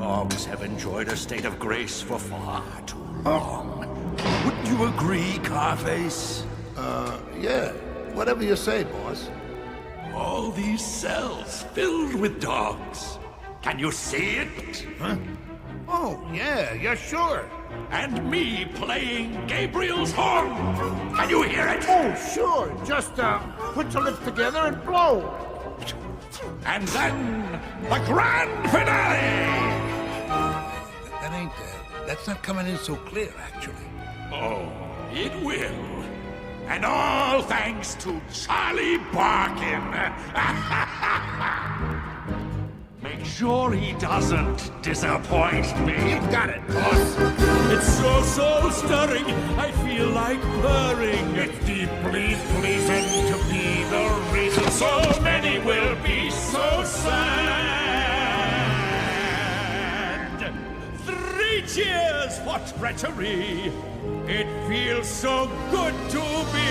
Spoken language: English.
dogs have enjoyed a state of grace for far too long. Wouldn't you agree, Carface? Yeah. Whatever you say, boss. All these cells filled with dogs. Can you see it? Huh? Oh, yeah, sure. And me playing Gabriel's horn. Can you hear it? Oh, sure. Just, put your lips together and blow. And then the grand finale! That's not coming in so clear, actually. Oh, it will. And all thanks to Charlie Barkin. Make sure he doesn't disappoint me. You got it, boss. It's so soul-stirring, I feel like purring. It's deeply pleasing to be the reason So many will be so sad. 3 cheers for treachery. It feels so good to be